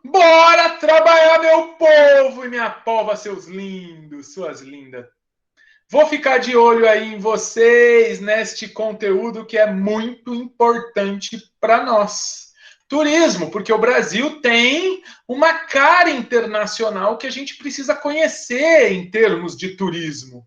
Bora trabalhar, meu povo e minha pova, seus lindos, suas lindas. Vou ficar de olho aí em vocês, neste conteúdo que é muito importante para nós. Turismo, porque o Brasil tem uma cara internacional que a gente precisa conhecer em termos de turismo.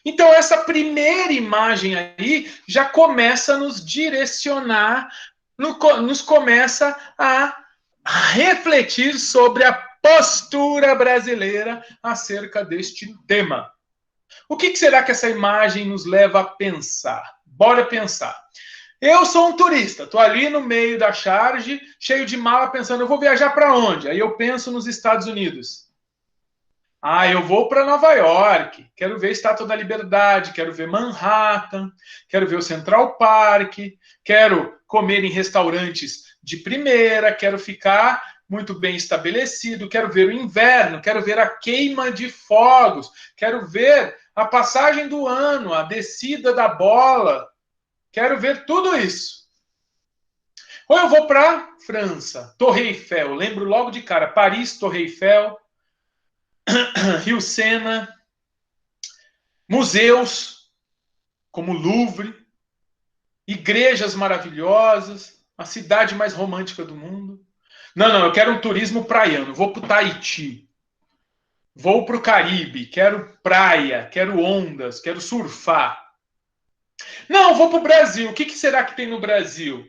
Então, essa primeira imagem aí já começa a nos direcionar, nos começa a refletir sobre a postura brasileira acerca deste tema. O que será que essa imagem nos leva a pensar? Bora pensar. Eu sou um turista, estou ali no meio da charge, cheio de mala, pensando, eu vou viajar para onde? Aí eu penso nos Estados Unidos. Ah, eu vou para Nova York, quero ver a Estátua da Liberdade, quero ver Manhattan, quero ver o Central Park, quero comer em restaurantes de primeira, quero ficar muito bem estabelecido, quero ver o inverno, quero ver a queima de fogos, quero ver a passagem do ano, a descida da bola, quero ver tudo isso. Ou eu vou para França, Torre Eiffel, lembro logo de cara, Paris, Torre Eiffel, Rio Sena, museus como Louvre, igrejas maravilhosas, a cidade mais romântica do mundo. Não, eu quero um turismo praiano. Vou para o Tahiti, vou para o Caribe, quero praia, quero ondas, quero surfar. Não, vou para o Brasil. O que será que tem no Brasil?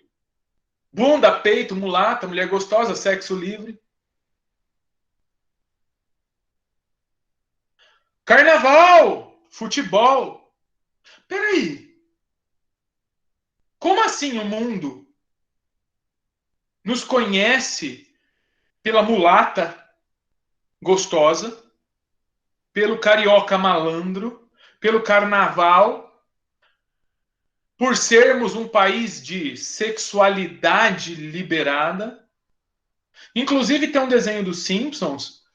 Bunda, peito, mulata, mulher gostosa, sexo livre. Carnaval, futebol. Peraí, como assim o mundo nos conhece pela mulata gostosa, pelo carioca malandro, pelo carnaval, por sermos um país de sexualidade liberada? Inclusive tem um desenho dos Simpsons,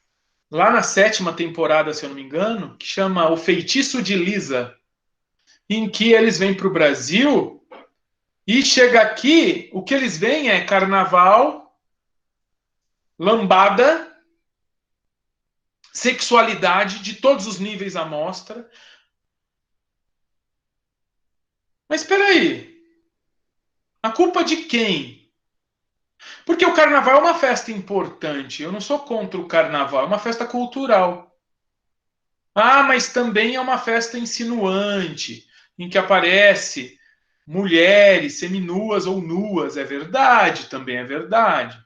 lá na sétima temporada, se eu não me engano, que chama O Feitiço de Lisa, em que eles vêm para o Brasil e chega aqui, o que eles veem é carnaval, lambada, sexualidade de todos os níveis à mostra. Mas espera aí, a culpa de quem? Porque o carnaval é uma festa importante. Eu não sou contra o carnaval, é uma festa cultural. Ah, mas também é uma festa insinuante, em que aparece mulheres seminuas ou nuas. É verdade, também é verdade.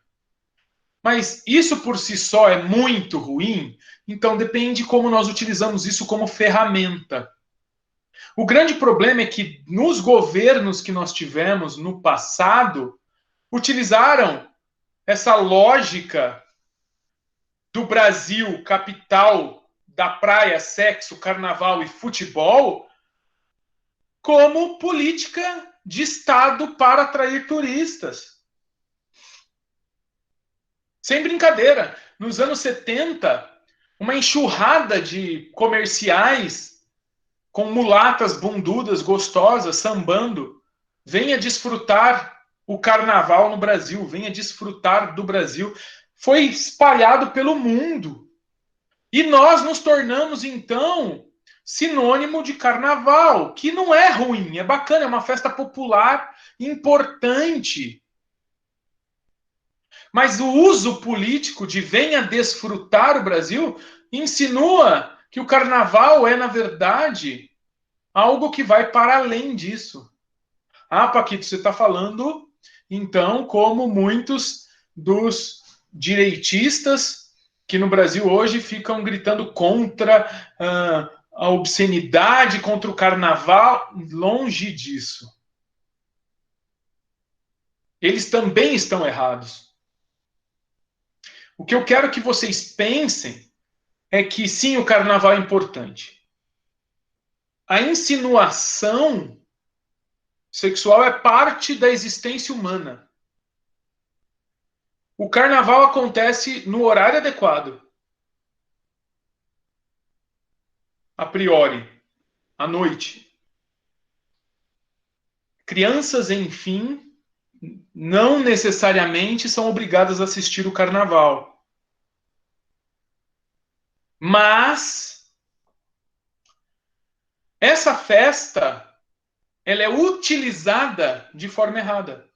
Mas isso por si só é muito ruim, então depende de como nós utilizamos isso como ferramenta. O grande problema é que nos governos que nós tivemos no passado, utilizaram essa lógica do Brasil, capital da praia, sexo, carnaval e futebol, como política de Estado para atrair turistas. Sem brincadeira, nos anos 70, uma enxurrada de comerciais com mulatas bundudas gostosas sambando. Venha desfrutar o carnaval no Brasil, venha desfrutar do Brasil. Foi espalhado pelo mundo. E nós nos tornamos, então, sinônimo de carnaval, que não é ruim, é bacana, é uma festa popular importante. Mas o uso político de venha desfrutar o Brasil insinua que o carnaval é, na verdade, algo que vai para além disso. Ah, Paquito, você está falando, então, como muitos dos direitistas que no Brasil hoje ficam gritando contra a obscenidade, contra o carnaval, longe disso. Eles também estão errados. O que eu quero que vocês pensem é que sim, o carnaval é importante. A insinuação sexual é parte da existência humana. O carnaval acontece no horário adequado. A priori, à noite. Crianças, enfim, não necessariamente são obrigadas a assistir o carnaval. Mas essa festa, ela é utilizada de forma errada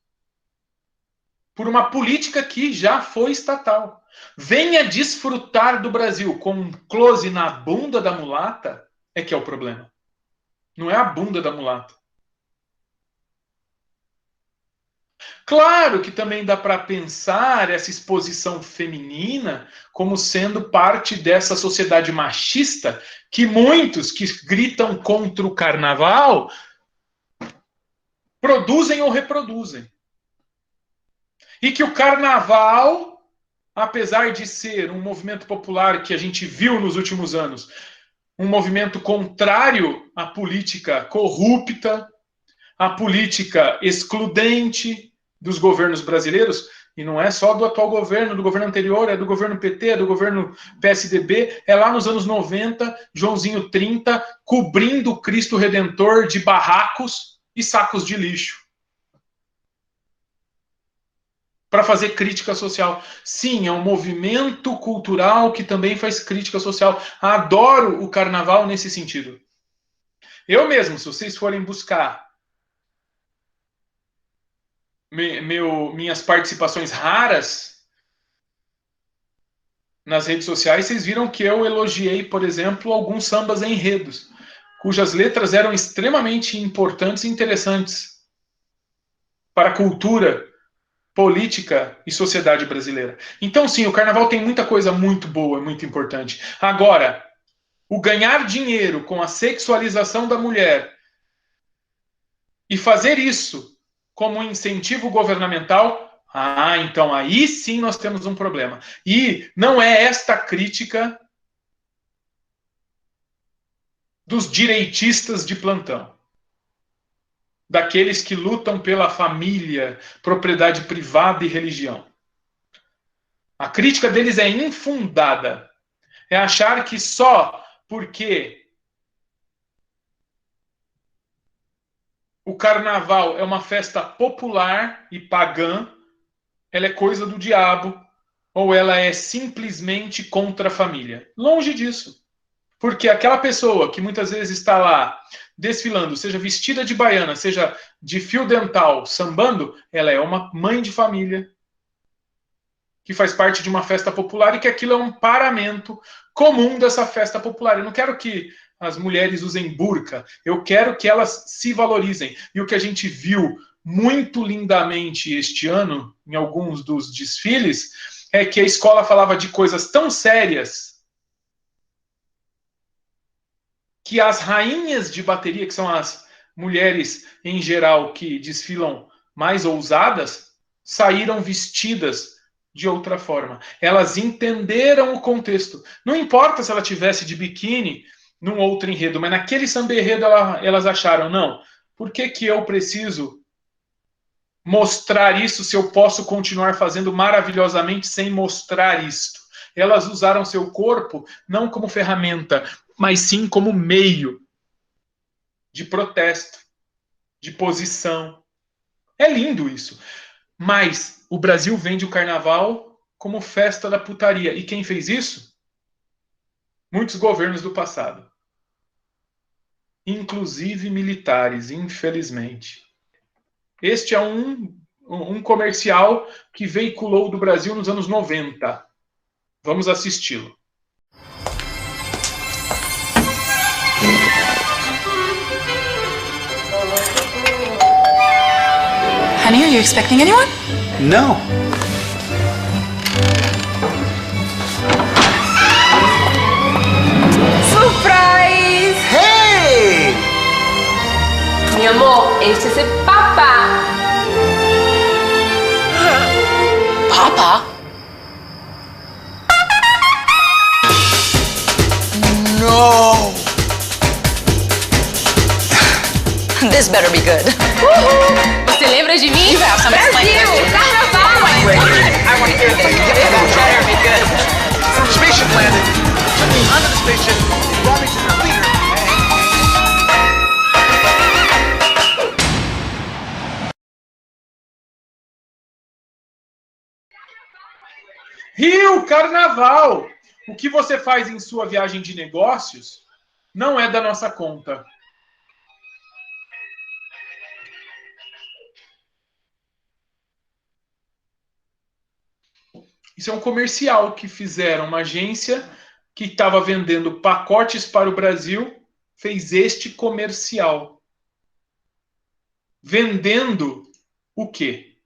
por uma política que já foi estatal. Venha desfrutar do Brasil com um close na bunda da mulata é que é o problema. Não é a bunda da mulata. Claro que também dá para pensar essa exposição feminina como sendo parte dessa sociedade machista que muitos que gritam contra o carnaval produzem ou reproduzem. E que o carnaval, apesar de ser um movimento popular que a gente viu nos últimos anos, um movimento contrário à política corrupta, à política excludente dos governos brasileiros, e não é só do atual governo, do governo anterior, é do governo PT, é do governo PSDB, é lá nos anos 90, Joãozinho 30, cobrindo o Cristo Redentor de barracos e sacos de lixo. Para fazer crítica social. Sim, é um movimento cultural que também faz crítica social. Adoro o carnaval nesse sentido. Eu mesmo, se vocês forem buscar minhas participações raras nas redes sociais, vocês viram que eu elogiei, por exemplo, alguns sambas enredos, cujas letras eram extremamente importantes e interessantes para a cultura, política e sociedade brasileira. Então, sim, o carnaval tem muita coisa muito boa, muito importante. Agora, o ganhar dinheiro com a sexualização da mulher e fazer isso como um incentivo governamental, então aí sim nós temos um problema. E não é esta crítica dos direitistas de plantão, daqueles que lutam pela família, propriedade privada e religião. A crítica deles é infundada. É achar que só porque o carnaval é uma festa popular e pagã, ela é coisa do diabo, ou ela é simplesmente contra a família. Longe disso. Porque aquela pessoa que muitas vezes está lá desfilando, seja vestida de baiana, seja de fio dental, sambando, ela é uma mãe de família que faz parte de uma festa popular e que aquilo é um paramento comum dessa festa popular. Eu não quero que as mulheres usem burca, eu quero que elas se valorizem. E o que a gente viu muito lindamente este ano, em alguns dos desfiles, é que a escola falava de coisas tão sérias que as rainhas de bateria, que são as mulheres em geral que desfilam mais ousadas, saíram vestidas de outra forma. Elas entenderam o contexto. Não importa se ela tivesse de biquíni num outro enredo, mas naquele samba enredo elas acharam, não, por que eu preciso mostrar isso se eu posso continuar fazendo maravilhosamente sem mostrar isto? Elas usaram seu corpo não como ferramenta, mas sim como meio de protesto, de posição. É lindo isso. Mas o Brasil vende o carnaval como festa da putaria. E quem fez isso? Muitos governos do passado. Inclusive militares, infelizmente. Este é um comercial que veiculou do Brasil nos anos 90. Vamos assisti-lo. Honey, are you expecting anyone? No. Surprise! Hey! Mi amor, este es el papá. Papa? No! This better be good. Você lembra de mim? You have some explaining to Brasil, do. carnaval! I want to hear this. This better be good. Spaceship landed. Took me under the spaceship. Brought me to the leader. Rio Carnaval. O que você faz em sua viagem de negócios não é da nossa conta. Isso é um comercial que fizeram, uma agência que estava vendendo pacotes para o Brasil, fez este comercial. Vendendo o quê?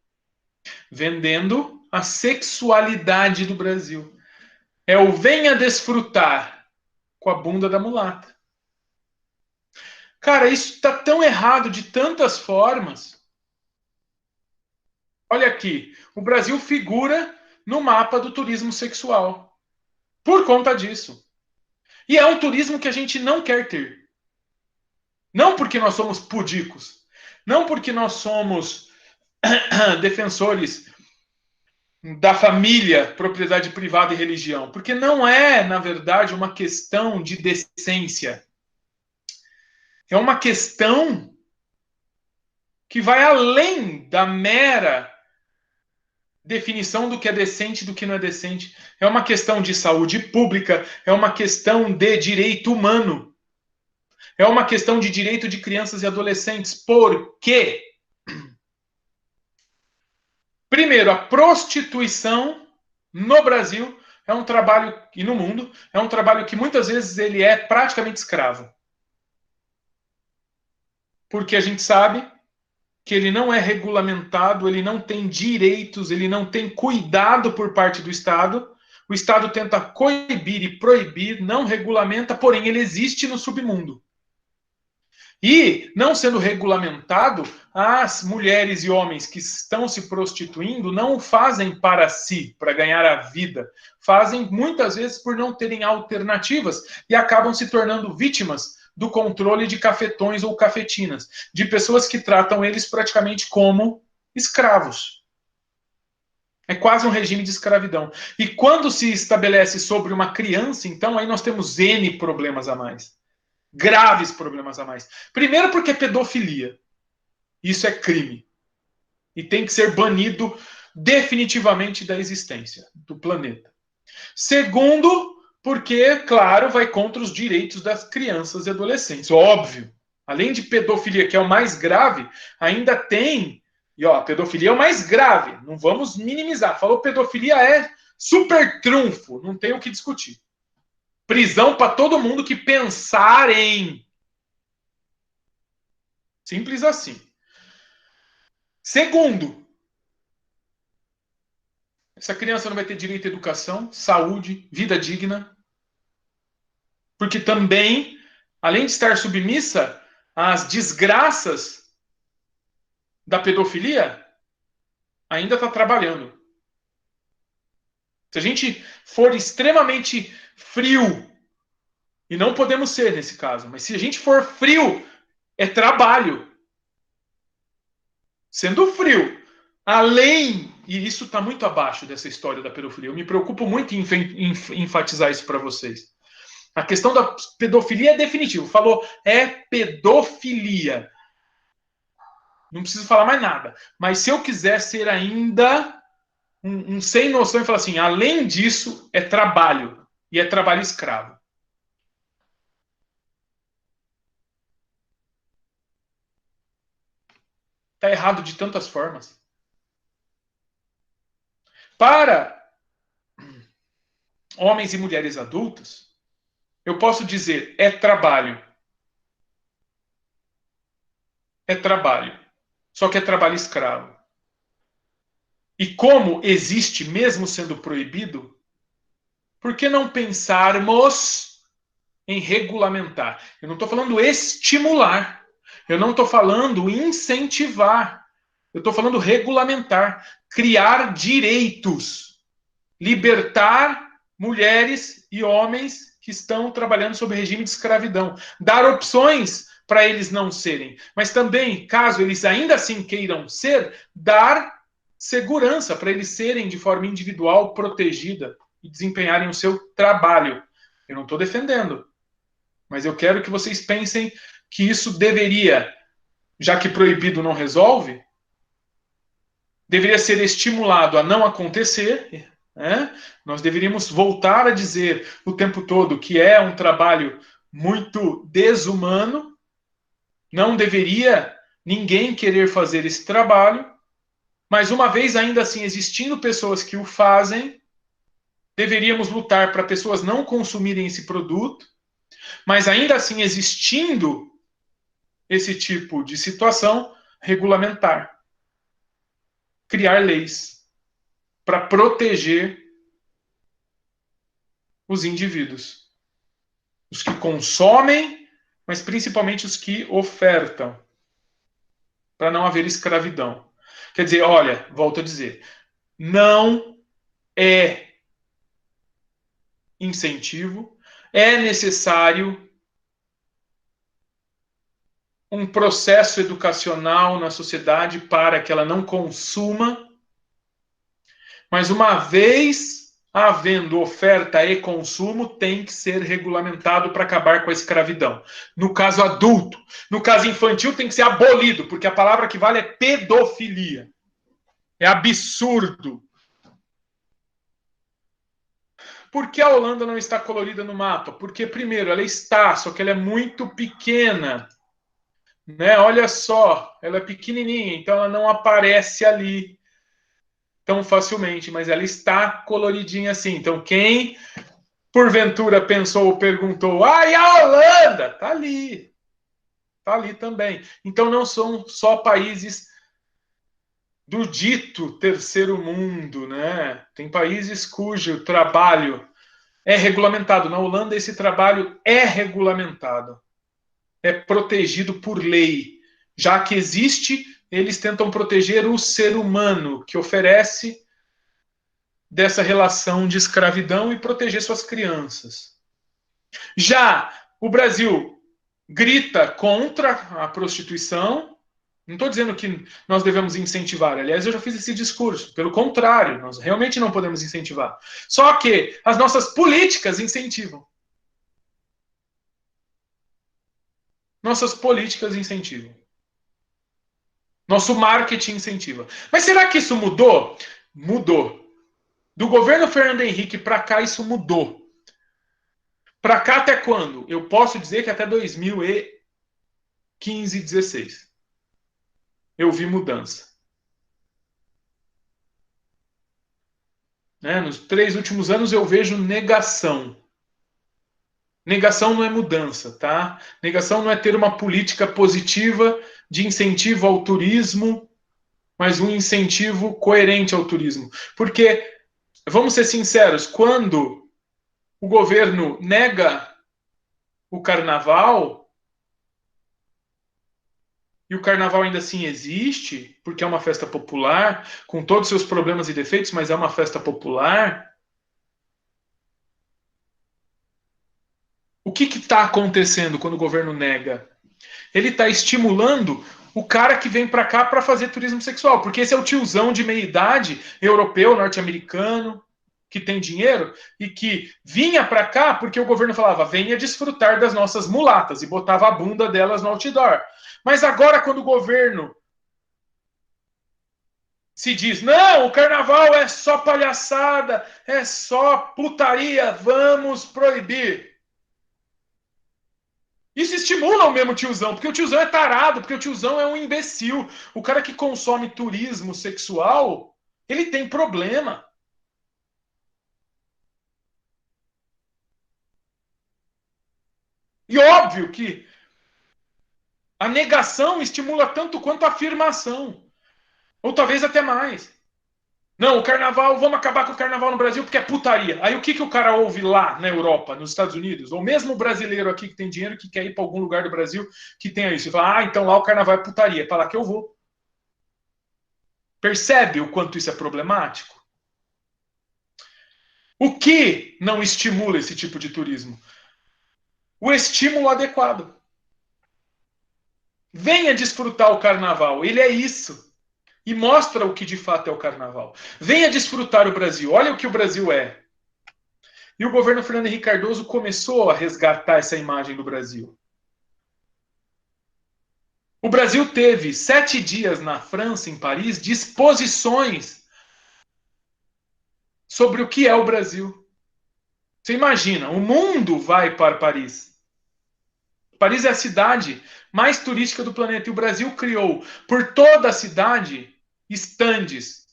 Vendendo a sexualidade do Brasil. É o venha desfrutar com a bunda da mulata. Cara, isso está tão errado de tantas formas. Olha aqui, o Brasil figura no mapa do turismo sexual. Por conta disso. E é um turismo que a gente não quer ter. Não porque nós somos pudicos. Não porque nós somos defensores da família, propriedade privada e religião. Porque não é, na verdade, uma questão de decência. É uma questão que vai além da mera definição do que é decente e do que não é decente. É uma questão de saúde pública, é uma questão de direito humano. É uma questão de direito de crianças e adolescentes. Por quê? Primeiro, a prostituição no Brasil é um trabalho, e no mundo, é um trabalho que muitas vezes ele é praticamente escravo. Porque a gente sabe que ele não é regulamentado, ele não tem direitos, ele não tem cuidado por parte do Estado. O Estado tenta coibir e proibir, não regulamenta, porém ele existe no submundo. E, não sendo regulamentado, as mulheres e homens que estão se prostituindo não o fazem para si, para ganhar a vida. Fazem muitas vezes por não terem alternativas e acabam se tornando vítimas do controle de cafetões ou cafetinas, de pessoas que tratam eles praticamente como escravos. É quase um regime de escravidão. E quando se estabelece sobre uma criança, então aí nós temos N problemas a mais. Graves problemas a mais. Primeiro porque é pedofilia. Isso é crime. E tem que ser banido definitivamente da existência do planeta. Segundo, porque, claro, vai contra os direitos das crianças e adolescentes. Óbvio. Além de pedofilia, que é o mais grave, ainda tem... E, ó, pedofilia é o mais grave. Não vamos minimizar. Falou pedofilia é super trunfo. Não tem o que discutir. Prisão para todo mundo que pensar em. Simples assim. Segundo, essa criança não vai ter direito à educação, saúde, vida digna. Porque também, além de estar submissa às desgraças da pedofilia, ainda está trabalhando. Se a gente for extremamente frio, e não podemos ser nesse caso, mas se a gente for frio, é trabalho. Sendo frio, além, e isso está muito abaixo dessa história da pedofilia, eu me preocupo muito em enfatizar isso para vocês. A questão da pedofilia é definitiva. Falou, é pedofilia. Não preciso falar mais nada. Mas se eu quiser ser ainda um sem noção e falar assim, além disso, é trabalho. E é trabalho escravo. Está errado de tantas formas. Para homens e mulheres adultos, eu posso dizer, é trabalho. É trabalho. Só que é trabalho escravo. E como existe, mesmo sendo proibido, por que não pensarmos em regulamentar? Eu não estou falando estimular. Eu não estou falando incentivar. Eu estou falando regulamentar. Criar direitos. Libertar mulheres e homens que estão trabalhando sob regime de escravidão. Dar opções para eles não serem. Mas também, caso eles ainda assim queiram ser, dar segurança para eles serem de forma individual, protegida e desempenharem o seu trabalho. Eu não estou defendendo. Mas eu quero que vocês pensem que isso deveria, já que proibido não resolve, deveria ser estimulado a não acontecer, né? Nós deveríamos voltar a dizer o tempo todo que é um trabalho muito desumano, não deveria ninguém querer fazer esse trabalho, mas uma vez ainda assim existindo pessoas que o fazem, deveríamos lutar para pessoas não consumirem esse produto, mas ainda assim existindo esse tipo de situação, regulamentar, criar leis para proteger os indivíduos, os que consomem, mas principalmente os que ofertam, para não haver escravidão. Quer dizer, olha, volto a dizer, não é incentivo, é necessário um processo educacional na sociedade para que ela não consuma, mas uma vez havendo oferta e consumo, tem que ser regulamentado para acabar com a escravidão. No caso adulto. No caso infantil, tem que ser abolido, porque a palavra que vale é pedofilia. É absurdo. Por que a Holanda não está colorida no mapa? Porque, primeiro, ela está, só que ela é muito pequena. Né? Olha só, ela é pequenininha, então ela não aparece ali tão facilmente, mas ela está coloridinha assim. Então, quem porventura pensou ou perguntou, e a Holanda? Tá ali também. Então, não são só países do dito terceiro mundo, né? Tem países cujo trabalho é regulamentado. Na Holanda, esse trabalho é regulamentado, é protegido por lei. Já que existe, eles tentam proteger o ser humano que oferece dessa relação de escravidão e proteger suas crianças. Já o Brasil grita contra a prostituição. Não estou dizendo que nós devemos incentivar. Aliás, eu já fiz esse discurso. Pelo contrário, nós realmente não podemos incentivar. Só que as nossas políticas incentivam. Nossas políticas incentivam. Nosso marketing incentiva. Mas será que isso mudou? Mudou. Do governo Fernando Henrique para cá, isso mudou. Para cá até quando? Eu posso dizer que até 2015, 16. Eu vi mudança. Né? Nos 3 últimos anos eu vejo negação. Negação não é mudança, tá? Negação não é ter uma política positiva de incentivo ao turismo, mas um incentivo coerente ao turismo. Porque, vamos ser sinceros, quando o governo nega o carnaval, e o carnaval ainda assim existe, porque é uma festa popular, com todos os seus problemas e defeitos, mas é uma festa popular. O que está acontecendo quando o governo nega? Ele está estimulando o cara que vem para cá para fazer turismo sexual, porque esse é o tiozão de meia idade, europeu, norte-americano, que tem dinheiro e que vinha para cá porque o governo falava, venha desfrutar das nossas mulatas, e botava a bunda delas no outdoor. Mas agora, quando o governo se diz, não, o carnaval é só palhaçada, é só putaria, vamos proibir. Isso estimula o mesmo tiozão, porque o tiozão é tarado, porque o tiozão é um imbecil. O cara que consome turismo sexual, ele tem problema. E óbvio que a negação estimula tanto quanto a afirmação. Ou talvez até mais. Não, o carnaval, vamos acabar com o carnaval no Brasil porque é putaria. Aí o que o cara ouve lá na Europa, nos Estados Unidos? Ou mesmo o brasileiro aqui que tem dinheiro, que quer ir para algum lugar do Brasil que tenha isso. E fala, então lá o carnaval é putaria. É para lá que eu vou. Percebe o quanto isso é problemático? O que não estimula esse tipo de turismo? O estímulo adequado. Venha desfrutar o carnaval. Ele é isso. E mostra o que de fato é o carnaval. Venha desfrutar o Brasil. Olha o que o Brasil é. E o governo Fernando Henrique Cardoso começou a resgatar essa imagem do Brasil. O Brasil teve 7 dias na França, em Paris, de exposições sobre o que é o Brasil. Você imagina, o mundo vai para Paris. Paris é a cidade mais turística do planeta e o Brasil criou por toda a cidade estandes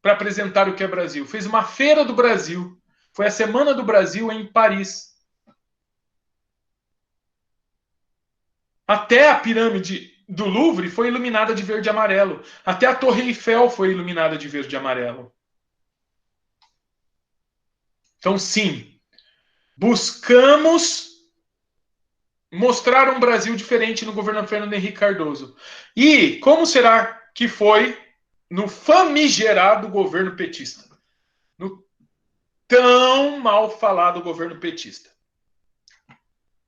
para apresentar o que é Brasil. Fez uma feira do Brasil. Foi a Semana do Brasil em Paris. Até a pirâmide do Louvre foi iluminada de verde e amarelo. Até a Torre Eiffel foi iluminada de verde e amarelo. Então, sim, buscamos mostrar um Brasil diferente no governo Fernando Henrique Cardoso. E como será que foi no famigerado governo petista? No tão mal falado governo petista.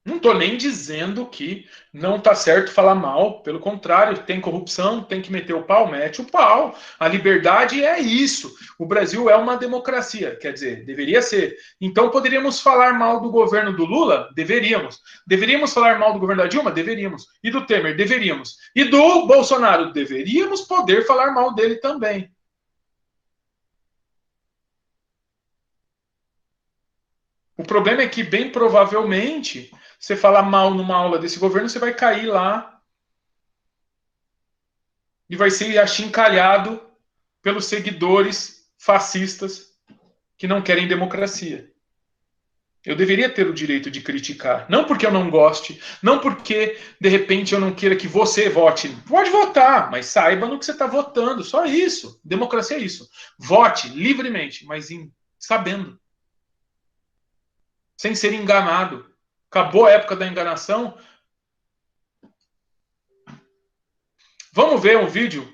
Não estou nem dizendo que não está certo falar mal, pelo contrário, tem corrupção, tem que meter o pau, mete o pau. A liberdade é isso. O Brasil é uma democracia, quer dizer, deveria ser. Então poderíamos falar mal do governo do Lula? Deveríamos. Deveríamos falar mal do governo da Dilma? Deveríamos. E do Temer? Deveríamos. E do Bolsonaro? Deveríamos poder falar mal dele também. O problema é que, bem provavelmente, você falar mal numa aula desse governo, você vai cair lá e vai ser achincalhado pelos seguidores fascistas que não querem democracia. Eu deveria ter o direito de criticar. Não porque eu não goste, não porque, de repente, eu não queira que você vote. Pode votar, mas saiba no que você está votando. Só isso. Democracia é isso. Vote livremente, mas sabendo. Sem ser enganado. Acabou a época da enganação. Vamos ver um vídeo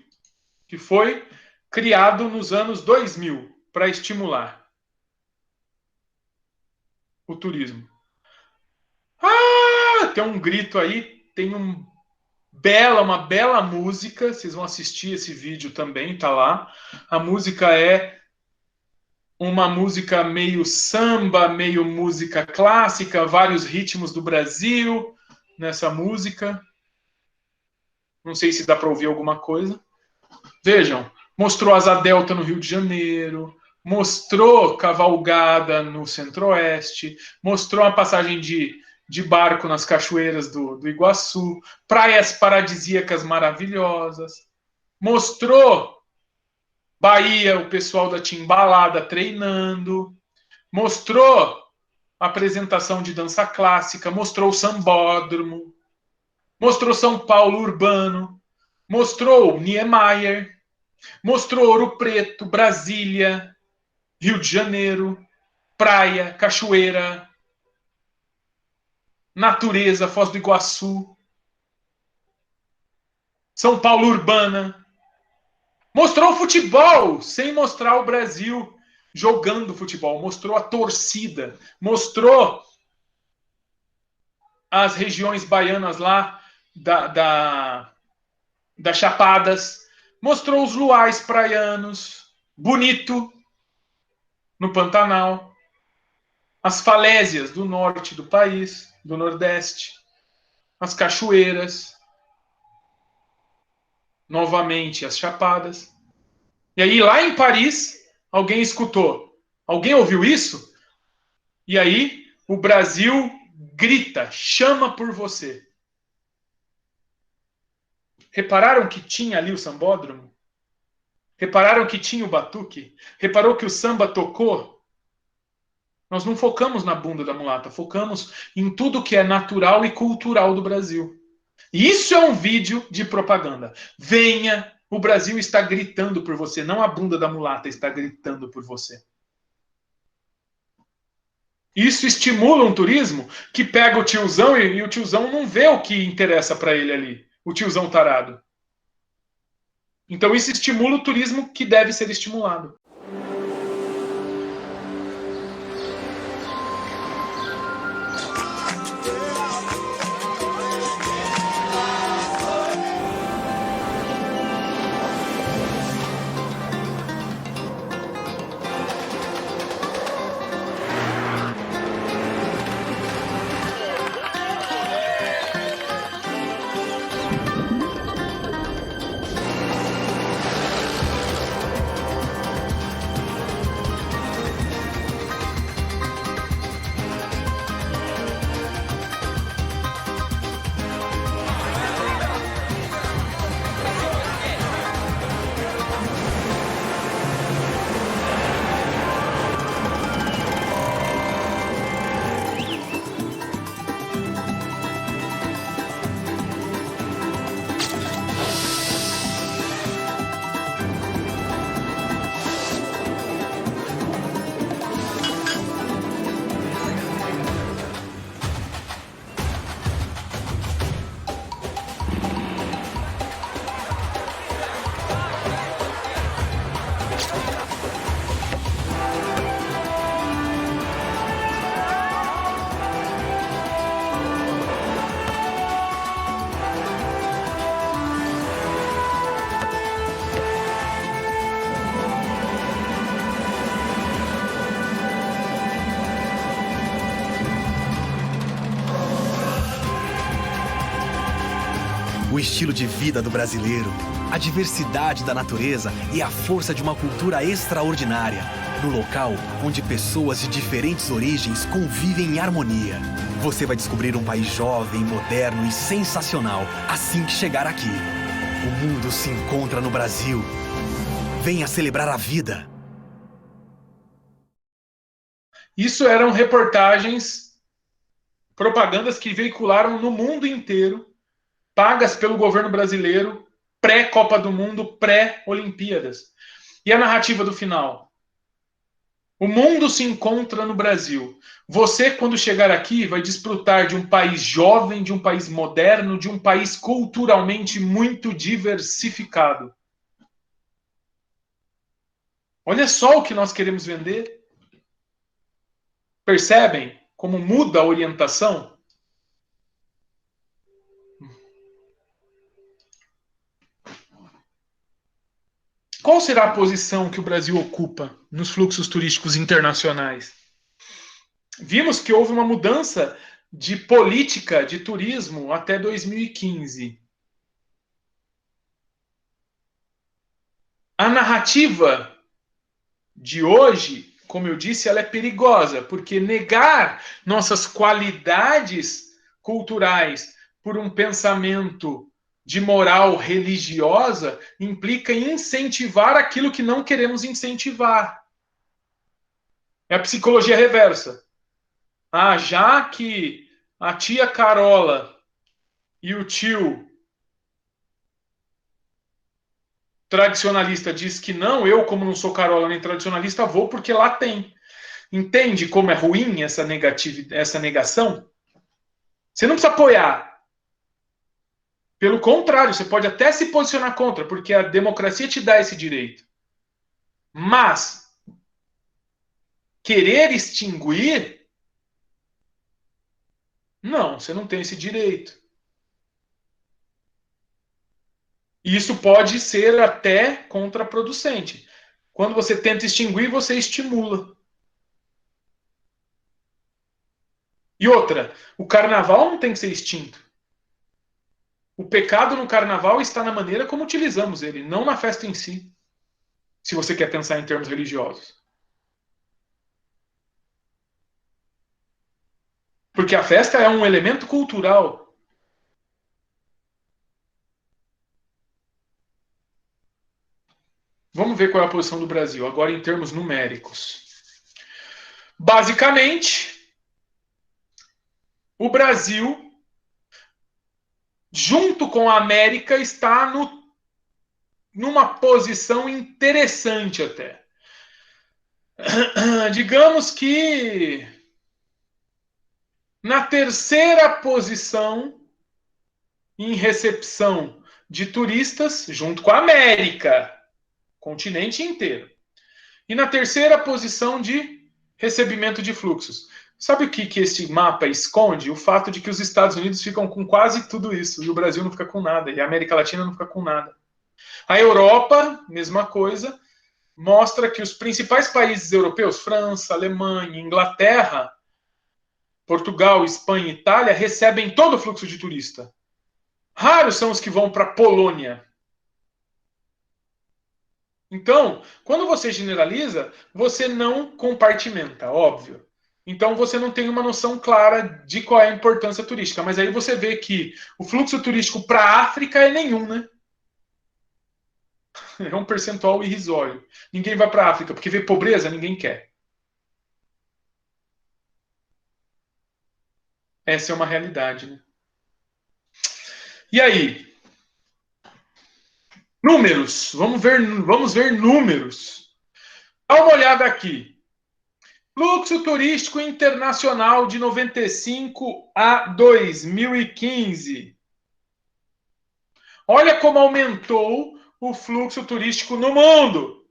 que foi criado nos anos 2000 para estimular o turismo. Ah, tem um grito aí, tem uma bela música. Vocês vão assistir esse vídeo também, tá lá. A música é uma música meio samba, meio música clássica, vários ritmos do Brasil nessa música. Não sei se dá para ouvir alguma coisa. Vejam, mostrou Asa Delta no Rio de Janeiro, mostrou cavalgada no Centro-Oeste, mostrou uma passagem de barco nas cachoeiras do Iguaçu, praias paradisíacas maravilhosas, mostrou Bahia, o pessoal da Timbalada treinando, mostrou a apresentação de dança clássica, mostrou o sambódromo, mostrou São Paulo urbano, mostrou Niemeyer, mostrou Ouro Preto, Brasília, Rio de Janeiro, praia, cachoeira, natureza, Foz do Iguaçu, São Paulo urbana. Mostrou o futebol, sem mostrar o Brasil jogando futebol. Mostrou a torcida. Mostrou as regiões baianas lá das Chapadas. Mostrou os luais praianos. Bonito, no Pantanal. As falésias do norte do país, do nordeste. As cachoeiras. Novamente as Chapadas. E aí, lá em Paris, alguém escutou. Alguém ouviu isso? E aí, o Brasil grita, chama por você. Repararam que tinha ali o sambódromo? Repararam que tinha o batuque? Reparou que o samba tocou? Nós não focamos na bunda da mulata, focamos em tudo que é natural e cultural do Brasil. Isso é um vídeo de propaganda. Venha, o Brasil está gritando por você, não a bunda da mulata está gritando por você. Isso estimula um turismo que pega o tiozão e o tiozão não vê o que interessa para ele ali, o tiozão tarado. Então isso estimula o turismo que deve ser estimulado. O estilo de vida do brasileiro, a diversidade da natureza e a força de uma cultura extraordinária, no local onde pessoas de diferentes origens convivem em harmonia. Você vai descobrir um país jovem, moderno e sensacional assim que chegar aqui. O mundo se encontra no Brasil. Venha celebrar a vida. Isso eram reportagens, propagandas que veicularam no mundo inteiro, pagas pelo governo brasileiro, pré-Copa do Mundo, pré-Olimpíadas. E a narrativa do final? O mundo se encontra no Brasil. Você, quando chegar aqui, vai desfrutar de um país jovem, de um país moderno, de um país culturalmente muito diversificado. Olha só o que nós queremos vender. Percebem como muda a orientação? Qual será a posição que o Brasil ocupa nos fluxos turísticos internacionais? Vimos que houve uma mudança de política de turismo até 2015. A narrativa de hoje, como eu disse, ela é perigosa, porque negar nossas qualidades culturais por um pensamento de moral religiosa implica em incentivar aquilo que não queremos incentivar. É a psicologia reversa. Já que a tia Carola e o tio tradicionalista diz que não, eu, como não sou Carola nem tradicionalista, vou porque lá tem. Entende como é ruim essa negação? Você não precisa apoiar. Pelo contrário, você pode até se posicionar contra, porque a democracia te dá esse direito. Mas querer extinguir, não, você não tem esse direito. E isso pode ser até contraproducente. Quando você tenta extinguir, você estimula. E outra, o carnaval não tem que ser extinto. O pecado no carnaval está na maneira como utilizamos ele, não na festa em si. Se você quer pensar em termos religiosos. Porque a festa é um elemento cultural. Vamos ver qual é a posição do Brasil, agora em termos numéricos. Basicamente, o Brasil, junto com a América, está numa posição interessante até. Digamos que na terceira posição em recepção de turistas, junto com a América, continente inteiro. E na terceira posição de recebimento de fluxos. Sabe o que esse mapa esconde? O fato de que os Estados Unidos ficam com quase tudo isso, e o Brasil não fica com nada, e a América Latina não fica com nada. A Europa, mesma coisa, mostra que os principais países europeus, França, Alemanha, Inglaterra, Portugal, Espanha e Itália, recebem todo o fluxo de turista. Raros são os que vão para a Polônia. Então, quando você generaliza, você não compartimenta, óbvio. Então você não tem uma noção clara de qual é a importância turística. Mas aí você vê que o fluxo turístico para a África é nenhum, né? É um percentual irrisório. Ninguém vai para a África, porque vê pobreza, ninguém quer. Essa é uma realidade, né? E aí? Números. Vamos ver números. Dá uma olhada aqui. Fluxo turístico internacional de 95 a 2015. Olha como aumentou o fluxo turístico no mundo.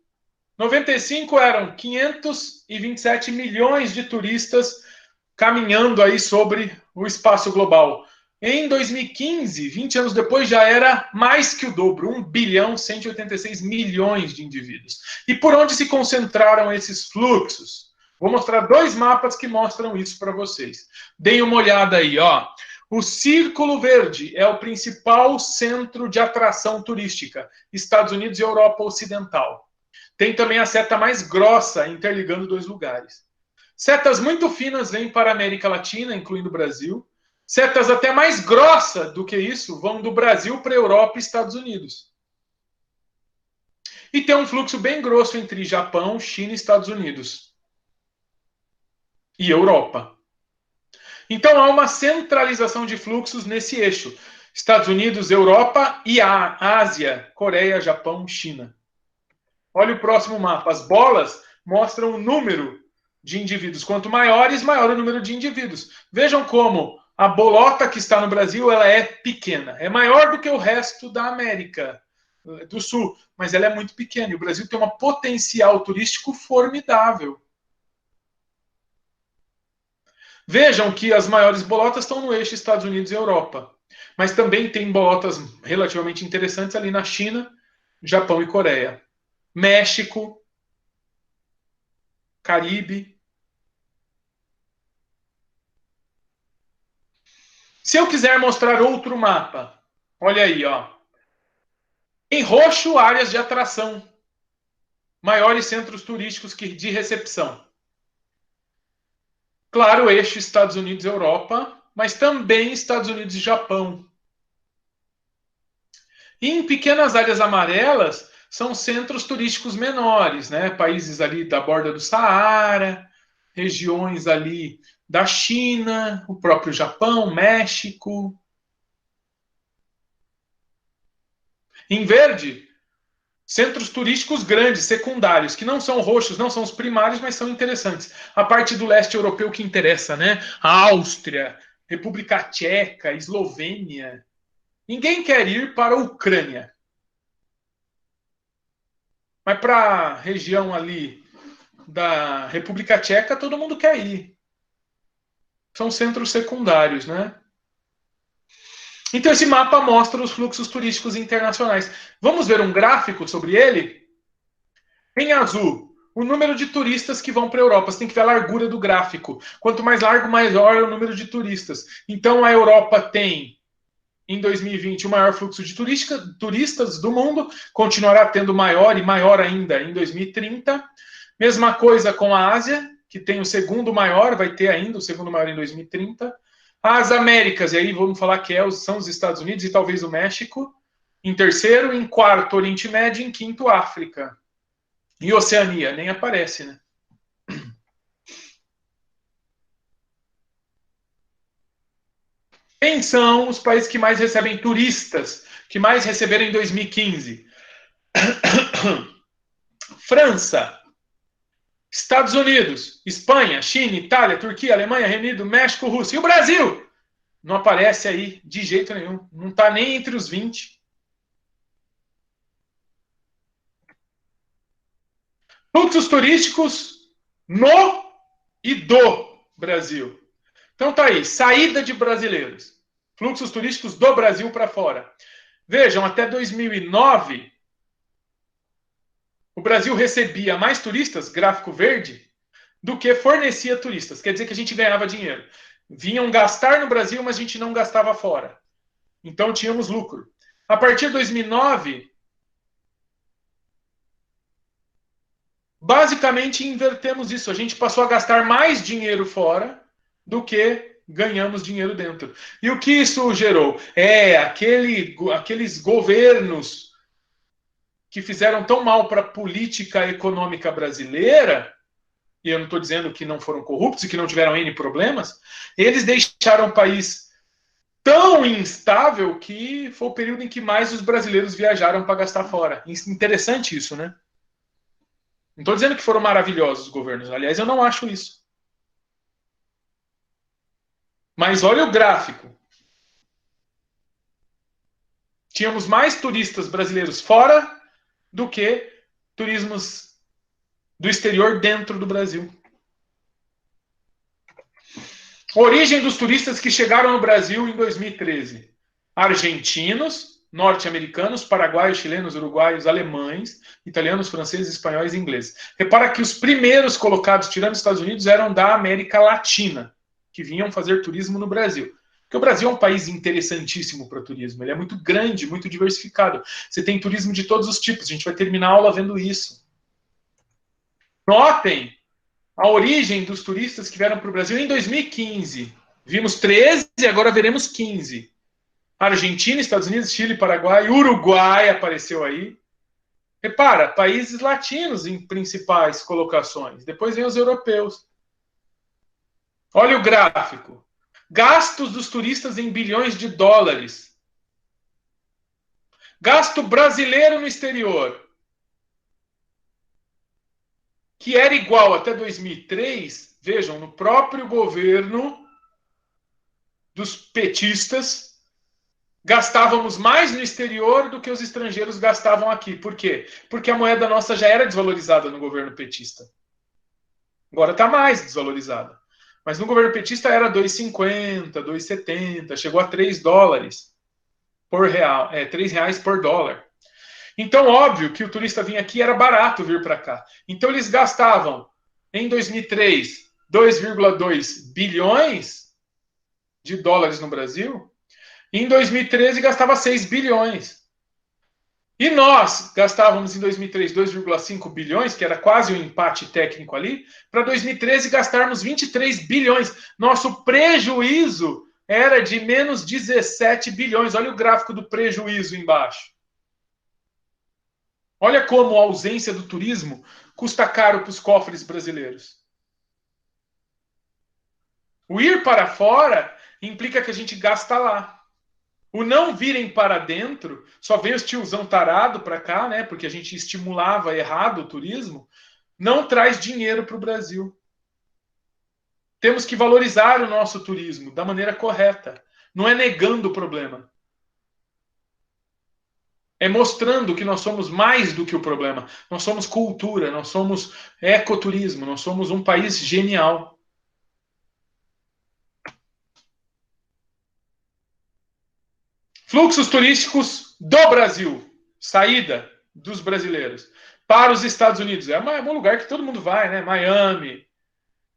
95 eram 527 milhões de turistas caminhando aí sobre o espaço global. Em 2015, 20 anos depois, já era mais que o dobro, 1 bilhão 186 milhões de indivíduos. E por onde se concentraram esses fluxos? Vou mostrar dois mapas que mostram isso para vocês. Deem uma olhada aí, ó. O Círculo Verde é o principal centro de atração turística, Estados Unidos e Europa Ocidental. Tem também a seta mais grossa, interligando dois lugares. Setas muito finas vêm para a América Latina, incluindo o Brasil. Setas até mais grossas do que isso vão do Brasil para a Europa e Estados Unidos. E tem um fluxo bem grosso entre Japão, China e Estados Unidos. E Europa. Então há uma centralização de fluxos nesse eixo. Estados Unidos, Europa e a Ásia, Coreia, Japão, China. Olha o próximo mapa. As bolas mostram o número de indivíduos. Quanto maiores, maior o número de indivíduos. Vejam como a bolota que está no Brasil ela é pequena. É maior do que o resto da América do Sul, mas ela é muito pequena. E o Brasil tem um potencial turístico formidável. Vejam que as maiores bolotas estão no eixo Estados Unidos e Europa. Mas também tem bolotas relativamente interessantes ali na China, Japão e Coreia. México, Caribe. Se eu quiser mostrar outro mapa, olha aí, ó. Em roxo, áreas de atração. Maiores centros turísticos de recepção. Claro, eixo Estados Unidos e Europa, mas também Estados Unidos e Japão. E em pequenas áreas amarelas, são centros turísticos menores, né? Países ali da borda do Saara, regiões ali da China, o próprio Japão, México. Em verde, centros turísticos grandes, secundários, que não são roxos, não são os primários, mas são interessantes. A parte do leste europeu que interessa, né? A Áustria, República Tcheca, Eslovênia. Ninguém quer ir para a Ucrânia. Mas para a região ali da República Tcheca, todo mundo quer ir. São centros secundários, né? Então esse mapa mostra os fluxos turísticos internacionais. Vamos ver um gráfico sobre ele? Em azul, o número de turistas que vão para a Europa. Você tem que ver a largura do gráfico. Quanto mais largo, maior é o número de turistas. Então a Europa tem, em 2020, o maior fluxo de turistas do mundo. Continuará tendo maior e maior ainda em 2030. Mesma coisa com a Ásia, que tem o segundo maior, vai ter ainda o segundo maior em 2030. As Américas, e aí vamos falar que são os Estados Unidos e talvez o México. Em terceiro, em quarto, Oriente Médio, em quinto, África. E Oceania, nem aparece, né? Quem são os países que mais recebem turistas, que mais receberam em 2015? França, Estados Unidos, Espanha, China, Itália, Turquia, Alemanha, Reino Unido, México, Rússia. E o Brasil? Não aparece aí de jeito nenhum. Não está nem entre os 20. Fluxos turísticos no e do Brasil. Então tá aí, saída de brasileiros. Fluxos turísticos do Brasil para fora. Vejam, até 2009... o Brasil recebia mais turistas, gráfico verde, do que fornecia turistas. Quer dizer que a gente ganhava dinheiro. Vinham gastar no Brasil, mas a gente não gastava fora. Então tínhamos lucro. A partir de 2009, basicamente invertemos isso. A gente passou a gastar mais dinheiro fora do que ganhamos dinheiro dentro. E o que isso gerou? Aqueles governos que fizeram tão mal para a política econômica brasileira, e eu não estou dizendo que não foram corruptos e que não tiveram N problemas, eles deixaram o país tão instável que foi o período em que mais os brasileiros viajaram para gastar fora. Interessante isso, né? Não estou dizendo que foram maravilhosos os governos, aliás, eu não acho isso. Mas olha o gráfico. Tínhamos mais turistas brasileiros fora do que turismos do exterior dentro do Brasil. Origem dos turistas que chegaram no Brasil em 2013. Argentinos, norte-americanos, paraguaios, chilenos, uruguaios, alemães, italianos, franceses, espanhóis e ingleses. Repara que os primeiros colocados, tirando os Estados Unidos, eram da América Latina, que vinham fazer turismo no Brasil. Porque o Brasil é um país interessantíssimo para o turismo. Ele é muito grande, muito diversificado. Você tem turismo de todos os tipos. A gente vai terminar a aula vendo isso. Notem a origem dos turistas que vieram para o Brasil em 2015. Vimos 13 e agora veremos 15. Argentina, Estados Unidos, Chile, Paraguai, Uruguai apareceu aí. Repara, países latinos em principais colocações. Depois vem os europeus. Olha o gráfico. Gastos dos turistas em bilhões de dólares. Gasto brasileiro no exterior, que era igual até 2003, vejam, no próprio governo dos petistas, gastávamos mais no exterior do que os estrangeiros gastavam aqui. Por quê? Porque a moeda nossa já era desvalorizada no governo petista. Agora está mais desvalorizada. Mas no governo petista era 2,50, 2,70, chegou a 3 dólares por real, 3 reais por dólar. Então, óbvio que o turista vinha aqui, era barato vir para cá. Então, eles gastavam, em 2003, 2,2 bilhões de dólares no Brasil. E em 2013, gastava 6 bilhões. E nós gastávamos em 2003 2,5 bilhões, que era quase um empate técnico ali, para 2013 gastarmos 23 bilhões. Nosso prejuízo era de menos 17 bilhões. Olha o gráfico do prejuízo embaixo. Olha como a ausência do turismo custa caro para os cofres brasileiros. O ir para fora implica que a gente gasta lá. O não virem para dentro, só veio os tiozão tarado para cá, né? Porque a gente estimulava errado o turismo, não traz dinheiro para o Brasil. Temos que valorizar o nosso turismo da maneira correta. Não é negando o problema. É mostrando que nós somos mais do que o problema. Nós somos cultura, nós somos ecoturismo, nós somos um país genial. Fluxos turísticos do Brasil. Saída dos brasileiros para os Estados Unidos. É um lugar que todo mundo vai, né? Miami,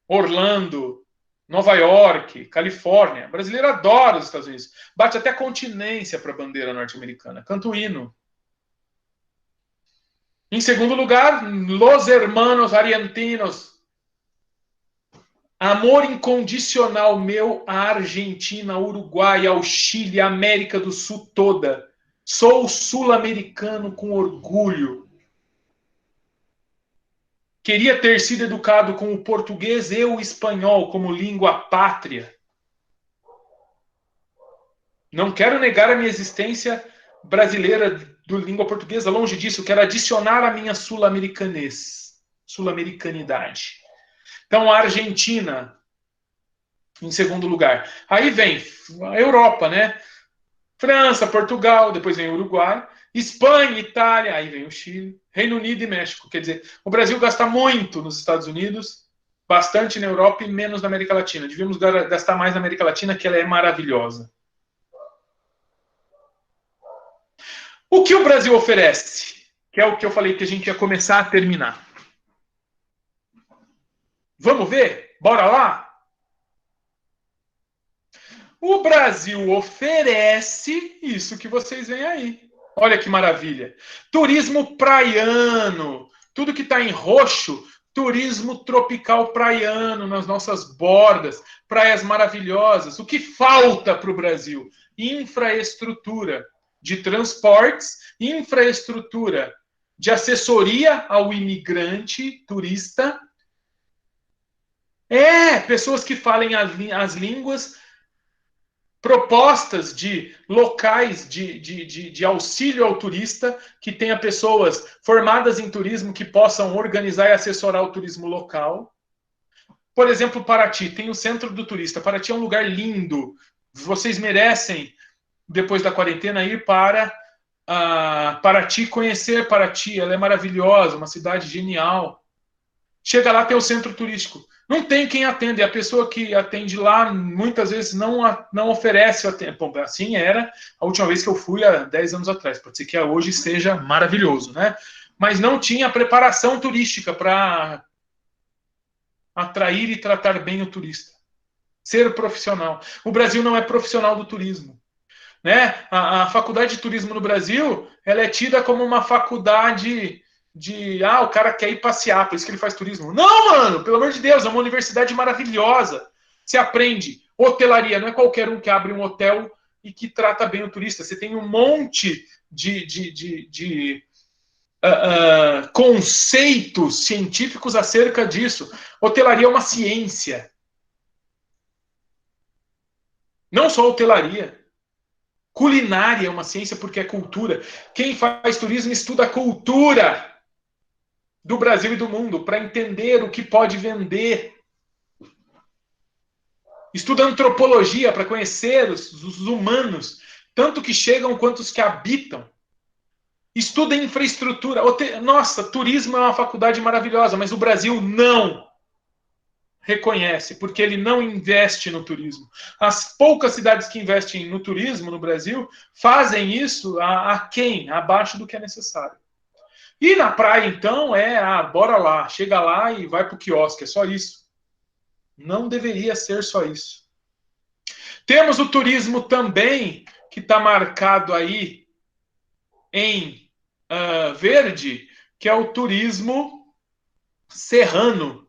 Orlando, Nova York, Califórnia. O brasileiro adora os Estados Unidos. Bate até continência para a bandeira norte-americana. Canta o hino. Em segundo lugar, Los Hermanos Argentinos. Amor incondicional meu à Argentina, ao Uruguai, ao Chile, à América do Sul toda. Sou sul-americano com orgulho. Queria ter sido educado com o português e o espanhol como língua pátria. Não quero negar a minha existência brasileira de língua portuguesa, longe disso. Quero adicionar a minha sul-americanidade. Então, a Argentina, em segundo lugar. Aí vem a Europa, né? França, Portugal, depois vem o Uruguai, Espanha, Itália, aí vem o Chile, Reino Unido e México. Quer dizer, o Brasil gasta muito nos Estados Unidos, bastante na Europa e menos na América Latina. Devíamos gastar mais na América Latina, que ela é maravilhosa. O que o Brasil oferece? Que é o que eu falei que a gente ia começar a terminar. Vamos ver? Bora lá? O Brasil oferece isso que vocês veem aí. Olha que maravilha. Turismo praiano. Tudo que está em roxo, turismo tropical praiano nas nossas bordas. Praias maravilhosas. O que falta para o Brasil? Infraestrutura de transportes, infraestrutura de assessoria ao imigrante, turista. Pessoas que falem as línguas, propostas de locais de auxílio ao turista, que tenha pessoas formadas em turismo que possam organizar e assessorar o turismo local. Por exemplo, Paraty, tem o Centro do Turista. Paraty é um lugar lindo. Vocês merecem, depois da quarentena, ir para Paraty, conhecer Paraty. Ela é maravilhosa, uma cidade genial. Chega lá, tem o centro turístico. Não tem quem atenda. E a pessoa que atende lá, muitas vezes, não oferece o atendimento. Bom, assim era a última vez que eu fui, há 10 anos atrás. Pode ser que hoje seja maravilhoso, né? Mas não tinha preparação turística para atrair e tratar bem o turista. ser profissional. O Brasil não é profissional do turismo. Né? A faculdade de turismo no Brasil, ela é tida como uma faculdade o cara quer ir passear, por isso que ele faz turismo. Não, mano, pelo amor de Deus, é uma universidade maravilhosa. Você aprende hotelaria, não é qualquer um que abre um hotel e que trata bem o turista. Você tem um monte de conceitos científicos acerca disso. Hotelaria é uma ciência. Não só hotelaria. Culinária é uma ciência porque é cultura. Quem faz turismo estuda a cultura do Brasil e do mundo para entender o que pode vender. Estuda antropologia para conhecer os humanos, tanto que chegam quanto os que habitam. Estuda infraestrutura. Nossa, turismo é uma faculdade maravilhosa, mas o Brasil não reconhece, porque ele não investe no turismo. As poucas cidades que investem no turismo no Brasil fazem isso abaixo do que é necessário. E na praia, então, bora lá, chega lá e vai para o quiosque, é só isso. Não deveria ser só isso. Temos o turismo também, que está marcado aí em verde, que é o turismo serrano.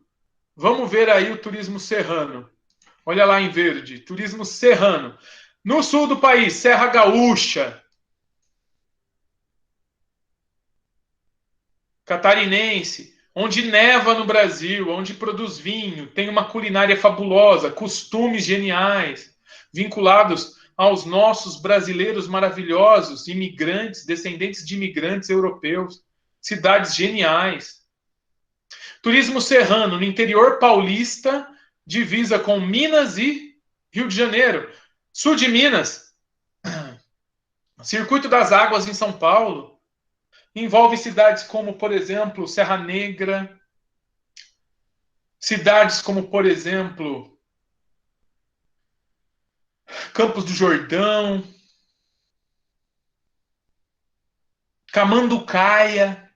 Vamos ver aí o turismo serrano. Olha lá em verde, turismo serrano. No sul do país, Serra Gaúcha, catarinense, onde neva no Brasil, onde produz vinho, tem uma culinária fabulosa, costumes geniais, vinculados aos nossos brasileiros maravilhosos, imigrantes, descendentes de imigrantes europeus, cidades geniais. Turismo serrano, no interior paulista, divisa com Minas e Rio de Janeiro. Sul de Minas, Circuito das Águas em São Paulo, envolve cidades como, por exemplo, Serra Negra, cidades como, por exemplo, Campos do Jordão, Camanducaia.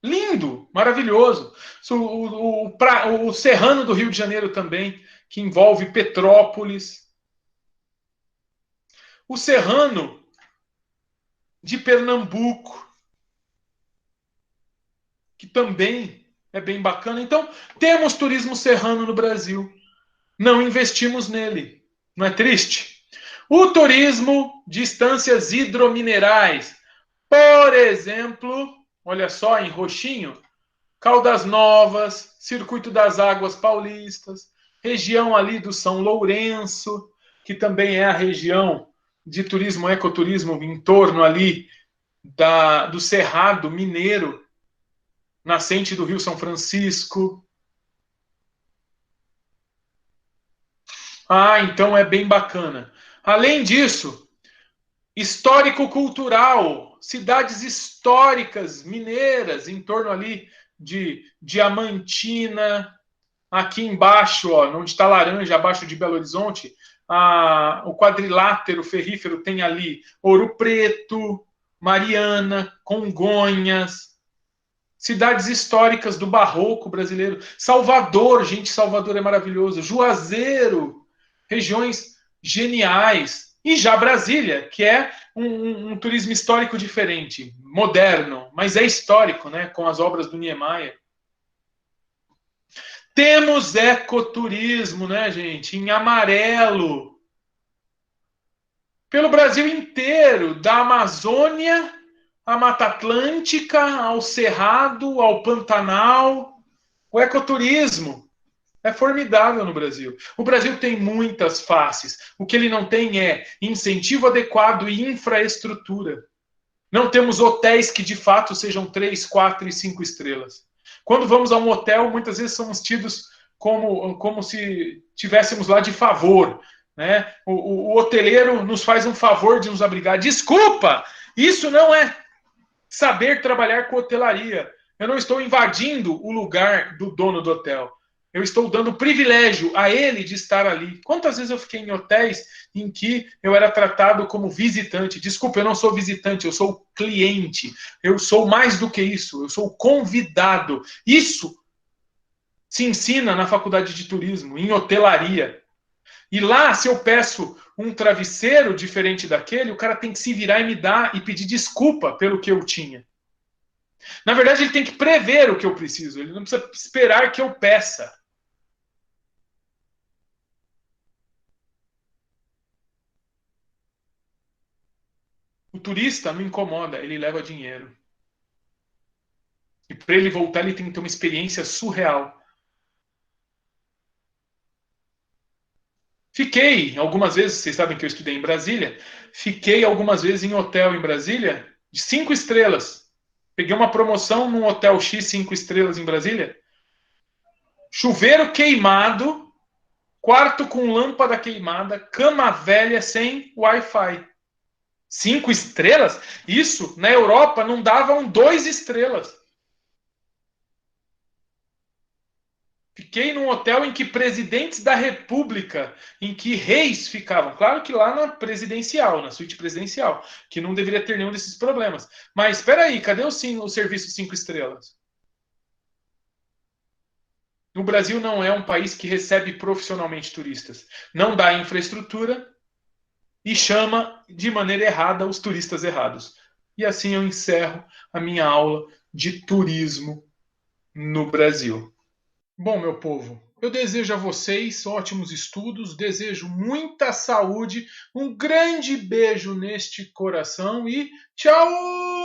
Lindo, maravilhoso. O serrano do Rio de Janeiro também, que envolve Petrópolis. O serrano de Pernambuco, que também é bem bacana. Então, temos turismo serrano no Brasil. Não investimos nele. Não é triste? O turismo de estâncias hidrominerais. Por exemplo, olha só, em roxinho, Caldas Novas, Circuito das Águas Paulistas, região ali do São Lourenço, que também é a região de turismo, ecoturismo, em torno ali do Cerrado Mineiro, nascente do Rio São Francisco. Então é bem bacana. Além disso, histórico-cultural, cidades históricas mineiras, em torno ali de Diamantina, aqui embaixo, onde está laranja, abaixo de Belo Horizonte, o quadrilátero ferrífero tem ali Ouro Preto, Mariana, Congonhas, cidades históricas do barroco brasileiro. Salvador, gente, Salvador é maravilhoso. Juazeiro, regiões geniais. E já Brasília, que é um turismo histórico diferente, moderno, mas é histórico, né, com as obras do Niemeyer. Temos ecoturismo, né, gente, em amarelo. Pelo Brasil inteiro, da Amazônia à Mata Atlântica, ao Cerrado, ao Pantanal. O ecoturismo é formidável no Brasil. O Brasil tem muitas faces. O que ele não tem é incentivo adequado e infraestrutura. Não temos hotéis que, de fato, sejam 3, 4 e 5 estrelas. Quando vamos a um hotel, muitas vezes somos tidos como se tivéssemos lá de favor. Né? O hoteleiro nos faz um favor de nos abrigar. Desculpa! Isso não é saber trabalhar com hotelaria. Eu não estou invadindo o lugar do dono do hotel. Eu estou dando privilégio a ele de estar ali. Quantas vezes eu fiquei em hotéis em que eu era tratado como visitante? Desculpa, eu não sou visitante, eu sou cliente. Eu sou mais do que isso, eu sou convidado. Isso se ensina na faculdade de turismo, em hotelaria. E lá, se eu peço um travesseiro diferente daquele, o cara tem que se virar e me dar e pedir desculpa pelo que eu tinha. Na verdade, ele tem que prever o que eu preciso. Ele não precisa esperar que eu peça. O turista não incomoda, ele leva dinheiro. E para ele voltar, ele tem que ter uma experiência surreal. Fiquei algumas vezes, vocês sabem que eu estudei em Brasília, fiquei algumas vezes em hotel em Brasília de 5 estrelas. Peguei uma promoção num hotel X 5 estrelas em Brasília. Chuveiro queimado, quarto com lâmpada queimada, cama velha sem Wi-Fi. 5 estrelas? Isso, na Europa, não davam 2 estrelas. Fiquei num hotel em que presidentes da República, em que reis ficavam. Claro que lá na presidencial, na suíte presidencial, que não deveria ter nenhum desses problemas. Mas espera aí, cadê o serviço 5 estrelas? O Brasil não é um país que recebe profissionalmente turistas. Não dá infraestrutura e chama de maneira errada os turistas errados. E assim eu encerro a minha aula de turismo no Brasil. Bom, meu povo, eu desejo a vocês ótimos estudos, desejo muita saúde, um grande beijo neste coração e tchau!